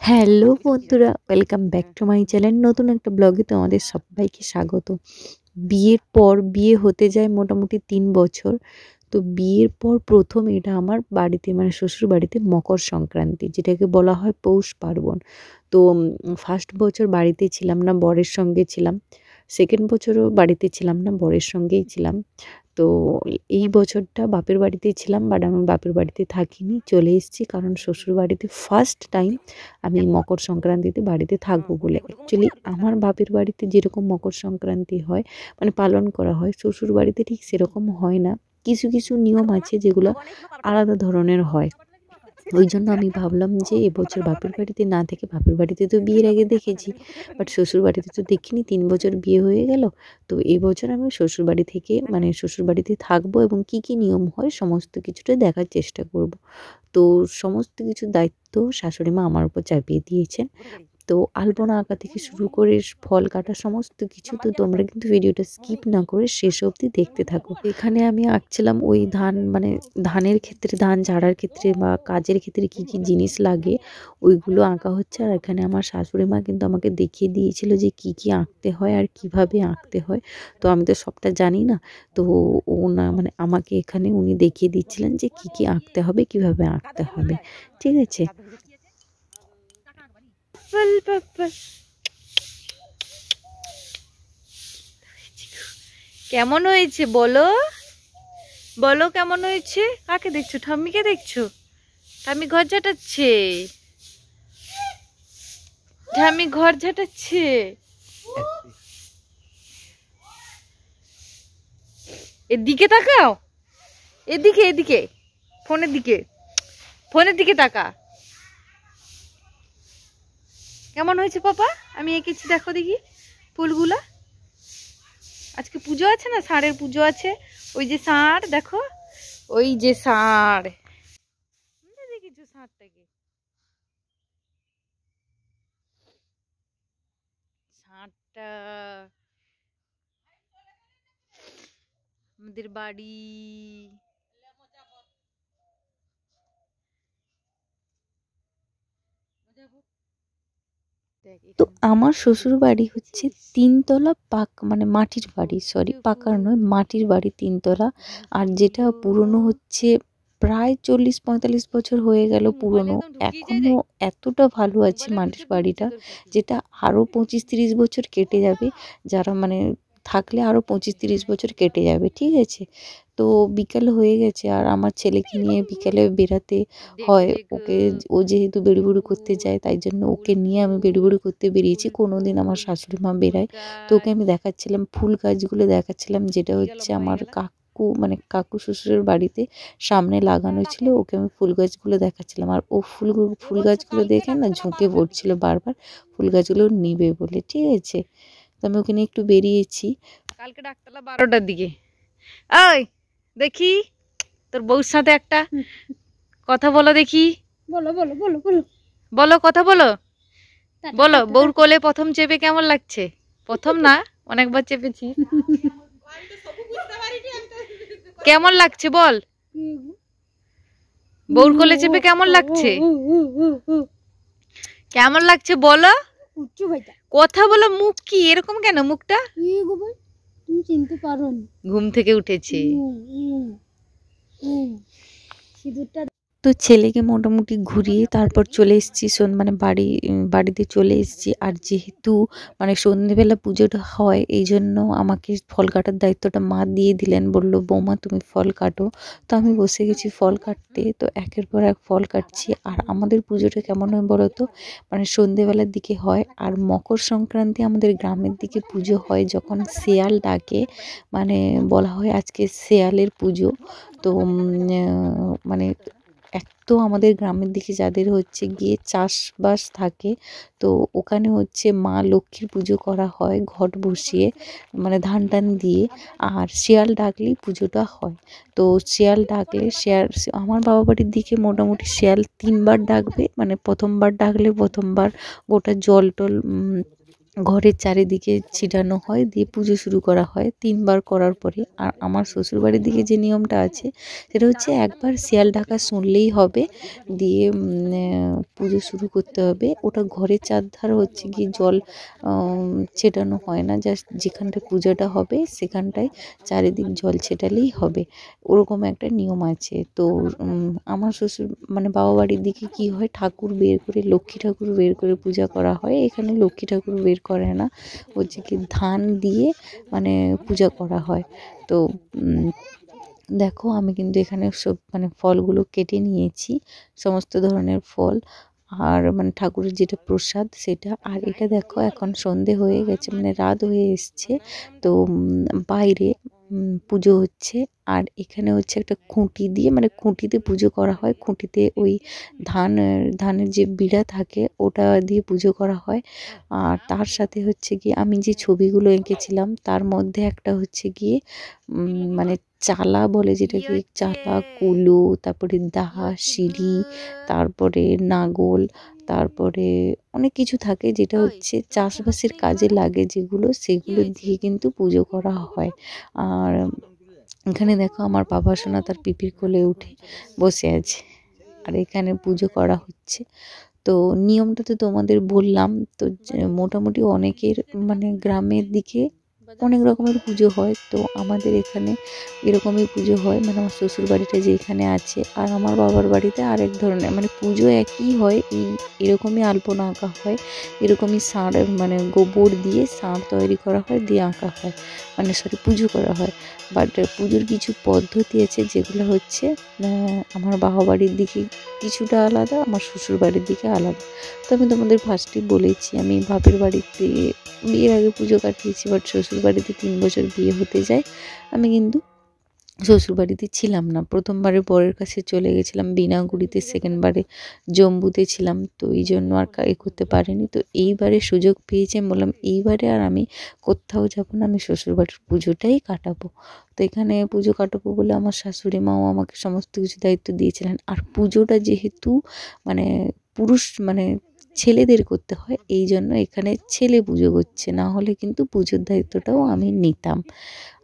Hello বন্ধুরা, welcome back to my channel. নতুন একটা ব্লগে তোমাদের সবাইকে স্বাগত। বিয়ের পর বিয়ে হতে যায় মোটামুটি ৩ বছর। তো বিয়ের পর প্রথম এটা আমার বাড়িতে মানে শ্বশুর বাড়িতে মকর সংক্রান্তি, যেটাকে বলা হয় পৌষ পার্বণ। তো ফার্স্ট বছর বাড়িতে ছিলাম না, বরের সঙ্গে ছিলাম। সেকেন্ড বছরও বাড়িতে ছিলাম না, বরের সঙ্গেই ছিলাম। তো এই বছরটা বাপের বাড়িতেই ছিলাম, বাট আমি বাপের বাড়িতে থাকিনি, চলে এসেছি। কারণ শ্বশুর বাড়িতে ফার্স্ট টাইম আমি মকর সংক্রান্তিতে বাড়িতে থাকবো বলে। অ্যাকচুয়ালি আমার বাপের বাড়িতে যেরকম মকর সংক্রান্তি হয় মানে পালন করা হয়, শ্বশুর বাড়িতে ঠিক সেরকম হয় না। কিছু কিছু নিয়ম আছে যেগুলো আলাদা ধরনের হয়। ওই জন্য আমি ভাবলাম যে এবছর বাপের বাড়িতে না থেকে, বাপের বাড়িতে তো বিয়ের আগে দেখেছি, বাট শ্বশুর বাড়িতে তো দেখিনি। ৩ বছর বিয়ে হয়ে গেল। তো এই বছর আমি শ্বশুর বাড়ি থেকে মানে শ্বশুর বাড়িতে থাকবো এবং কি কি নিয়ম হয় সমস্ত কিছুটা দেখার চেষ্টা করব। তো সমস্ত কিছুর দায়িত্ব শাশুড়ি মা আমার উপর চাপিয়ে দিয়েছেন। তো আলপনা আঁকা থেকে শুরু করে ফল কাটা সমস্ত কিছু। তো তোমরা কিন্তু ভিডিওটা স্কিপ না করে শেষ অবধি দেখতে থাকো। এখানে আমি আঁকছিলাম ওই ধান মানে ধানের ক্ষেত্রে, ধান ঝাড়ার ক্ষেত্রে বা কাজের ক্ষেত্রে কি কি জিনিস লাগে ওইগুলো আঁকা হচ্ছে। আর এখানে আমার শাশুড়ি মা কিন্তু আমাকে দেখিয়ে দিয়েছিল যে কি কি আঁকতে হয় আর কিভাবে আঁকতে হয়। তো আমি তো সবটা জানি না। তো ও না মানে আমাকে এখানে উনি দেখিয়ে দিচ্ছিলেন যে কি কি আঁকতে হবে, কিভাবে আঁকতে হবে। ঠিক আছে। কেমন হয়েছে বলো? বলো কেমন হয়েছে? কাকে দেখছো? ঠাম্মিকে দেখছো? ঠাম্মি ঘর ঝাঁটাচ্ছে। ঠাম্মি ঘর ঝাঁটাচ্ছে। এদিকে তাকাও, এদিকে এদিকে, ফোনের দিকে, ফোনের দিকে তাকা। কেমন হয়েছে পাপা? আমি এঁকেছি, দেখো দেখি ফুলগুলা। আজকে পুজো আছে না, ষাঁড়ের পুজো আছে। ওই যে ষাঁড় দেখো, ওই যে ষাঁড়, দেখেছো ষাঁড়টাকে? ষাঁড়টা আমাদের বাড়ি। তো আমার শ্বশুর বাড়ি হচ্ছে 3 তলা মানে মাটির বাড়ি, সরি পাকার নয়, মাটির বাড়ি 3 তলা। আর যেটা পুরনো হচ্ছে প্রায় 40-45 বছর হয়ে গেল পুরনো, এখনো এতটা ভালো আছে মাটির বাড়িটা, যেটা আরও 25-30 বছর কেটে যাবে। যারা মানে থাকলে আরও 25-30 বছর কেটে যাবে। ঠিক আছে। তো বিকাল হয়ে গেছে আর আমার ছেলেকে নিয়ে বিকালে বেরাতে হয়। ওকে, ও যেহেতু বেড়িবুড়ি করতে যায় তাই জন্য ওকে নিয়ে আমি বেড়িবুড়ি করতে বেরিয়েছি। কোনোদিন আমার শাশুড়ি মা বেরায়। তো ওকে আমি দেখাচ্ছিলাম ফুল গাছগুলো, দেখাচ্ছিলাম যেটা হচ্ছে আমার কাকু মানে কাকু শ্বশুরের বাড়িতে সামনে লাগানো ছিল। ওকে আমি ফুল গাছগুলো দেখাচ্ছিলাম আর ও ফুল গাছগুলো দেখে না ঝুঁকে পড়ছিল বারবার, ফুল গাছগুলো নিবে বলে। ঠিক আছে। তো আমি ওকে নিয়ে একটু বেরিয়েছি। কালকে ডাক্তারলা 12টার দিকে। ওই দেখি তোর বউর সাথে একটা কথা বলো দেখি। বলো বলো বলো বলো বলো কথা বলো। বলো বউর কোলে প্রথম চেপে কেমন লাগছে? প্রথম না, অনেকবার চেপেছি। কেমন লাগছে বল? বউর কোলে চেপে কেমন লাগছে? কেমন লাগছে বলো? কথা বলো। মুখ কি এরকম কেন? মুখটা তুমি চিনতে পারোনি? ঘুম থেকে উঠেছে। সিঁদুরটা তো ছেলেকে মোটামুটি ঘুরিয়ে তারপর চলে এসেছি মানে বাড়িতে চলে এসেছি। আর যেহেতু মানে সন্ধেবেলা পুজোটা হয় এই জন্য আমাকে ফল কাটার দায়িত্বটা মা দিয়ে দিলেন, বলল বৌমা তুমি ফল কাটো। তো আমি বসে গেছি ফল কাটতে। তো একের পর এক ফল কাটছি। আর আমাদের পুজোটা কেমন হয় বলো তো, মানে সন্ধেবেলার দিকে হয়। আর মকর সংক্রান্তি আমাদের গ্রামের দিকে পুজো হয় যখন শেয়াল ডাকে, মানে বলা হয় আজকে শেয়ালের পুজো। তো মানে এক তো আমাদের গ্রামের দিকে যাদের হচ্ছে গিয়ে চাষবাস থাকে, তো ওখানে হচ্ছে মা লক্ষ্মীর পুজো করা হয় ঘট বসিয়ে, মানে ধান টান দিয়ে। আর শিয়াল ডাকলেই পুজোটা হয়। তো শিয়াল ডাকলে আমার বাবা বাড়ির দিকে মোটামুটি শিয়াল 3বার ডাকবে। মানে প্রথমবার ডাকলে প্রথমবার গোটা জল টল ঘরের চারিদিকে ছিটানো হয়, দিয়ে পুজো শুরু করা হয় 3 বার করার পরে। আর আমার শ্বশুরবাড়ির দিকে যে নিয়মটা আছে সেটা হচ্ছে একবার শিয়াল ডাকা শুনলেই হবে, দিয়ে পুজো শুরু করতে হবে। ওটা ঘরের চারধার হচ্ছে গিয়ে জল ছেটানো হয় না, জাস্ট যেখানটায় পূজাটা হবে সেখানটায় চারিদিক জল ছেটালেই হবে, ওরকম একটা নিয়ম আছে। তো আমার শ্বশুর মানে বাবা বাড়ির দিকে কি হয়, ঠাকুর বের করে, লক্ষ্মী ঠাকুর বের করে পূজা করা হয়। এখানে লক্ষ্মী ঠাকুর বের করে না, হচ্ছে কি ধান দিয়ে মানে পূজা করা হয়। তো দেখো আমি কিন্তু এখানে সব মানে ফলগুলো কেটে নিয়েছি, সমস্ত ধরনের ফল, আর মানে ঠাকুরের যেটা প্রসাদ সেটা। আর এটা দেখো এখন সন্ধে হয়ে গেছে, মানে রাত হয়ে এসছে। তো বাইরে পুজো হচ্ছে। আর এখানে হচ্ছে একটা খুঁটি দিয়ে, মানে খুঁটিতে পুজো করা হয়, খুঁটিতে ওই ধানের যে বিড়া থাকে ওটা দিয়ে পুজো করা হয়। আর তার সাথে হচ্ছে গিয়ে আমি যে ছবিগুলো এঁকেছিলাম তার মধ্যে একটা হচ্ছে গিয়ে মানে চালা বলে, যেটাকে চালা, কুলো, তারপরে দাহা, সিঁড়ি, তারপরে নাগল, তারপরে অনেক কিছু থাকে যেটা হচ্ছে চাষবাসের কাজে লাগে, যেগুলো সেগুলো দিয়ে কিন্তু পুজো করা হয়। আর এখানে দেখো আমার বাবা সোনা তার পিপির কোলে উঠে বসে আছে, আর এখানে পুজো করা হচ্ছে। তো নিয়মটা তো তোমাদের বললাম। তো মোটামুটি অনেকের মানে গ্রামের দিকে অনেক রকমের পুজো হয়, তো আমাদের এখানে এরকমই পুজো হয়। মানে আমার শ্বশুর বাড়িটা যে এখানে আছে, আর আমার বাবার বাড়িতে আরেক ধরনের, মানে পুজো একই হয়, এরকমই আলপনা আঁকা হয়, এরকমই ষাঁড় মানে গোবর দিয়ে ষাঁড় তৈরি করা হয়, দিয়ে আঁকা হয়, মানে সরি পুজো করা হয়। বাট পুজোর কিছু পদ্ধতি আছে যেগুলো হচ্ছে আমার বাবা বাড়ির দিকে কিছুটা আলাদা, আমার শ্বশুর বাড়ির দিকে আলাদা। তো আমি তোমাদের ফার্স্টেই বলেছি আমি বাপের বাড়িতে বিয়ের আগে পুজো কাটিয়েছি, বাট শ্বশুর বাড়িতে 3 বছর বিয়ে হতে যায় আমি কিন্তু শ্বশুরবাড়িতে ছিলাম না। প্রথমবারে বরের কাছে চলে গেছিলাম বিনাগুড়িতে, সেকেন্ডবারে জম্বুতে ছিলাম, তো এই জন্য আর করতে পারিনি। তো এইবারে সুযোগ পেয়েছি, আমি বললাম এইবারে আর আমি কোথাও যাবো না, আমি শ্বশুরবাড়ির পুজোটাই কাটাবো। তো এখানে পুজো কাটাবো বলে আমার শাশুড়ি মাও আমাকে সমস্ত কিছু দায়িত্ব দিয়েছিলেন। আর পুজোটা যেহেতু মানে পুরুষ মানে ছেলেদের করতে হয়, এই জন্য এখানে ছেলে পুজো করছে, না হলে কিন্তু পুজোর দায়িত্বটাও আমি নিতাম।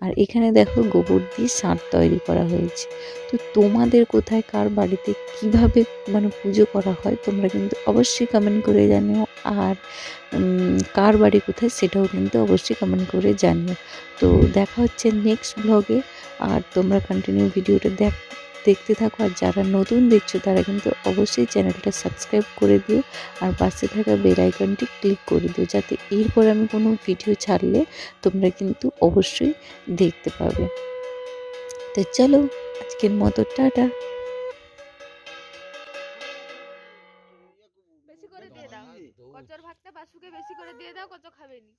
আর এখানে দেখো গোবর দিয়ে ষাঁড় তৈরি করা হয়েছে। তো তোমাদের কোথায় কার বাড়িতে কিভাবে মানে পুজো করা হয় তোমরা কিন্তু অবশ্যই কমেন্ট করে জানিও। আর কার বাড়ি কোথায় সেটাও কিন্তু অবশ্যই কমেন্ট করে জানিও। তো দেখা হচ্ছে নেক্সট ব্লগে। আর তোমরা কন্টিনিউ ভিডিওটা দেখতে থাকো। আর যারা নতুন দেখছো তারা কিন্তু অবশ্যই চ্যানেলটা সাবস্ক্রাইব করে দিও, আর পাশে থাকা বেল আইকনটি ক্লিক করে দিও, যাতে এরপর আমি কোনো ভিডিও ছাড়লে তোমরা কিন্তু অবশ্যই দেখতে পাবে। তো চলো আজকের মতো টাটা। বেশি করে দিয়ে দাও, কচুর ভাতটা বাসুকে বেশি করে দিয়ে দাও, কচু খাবে নি।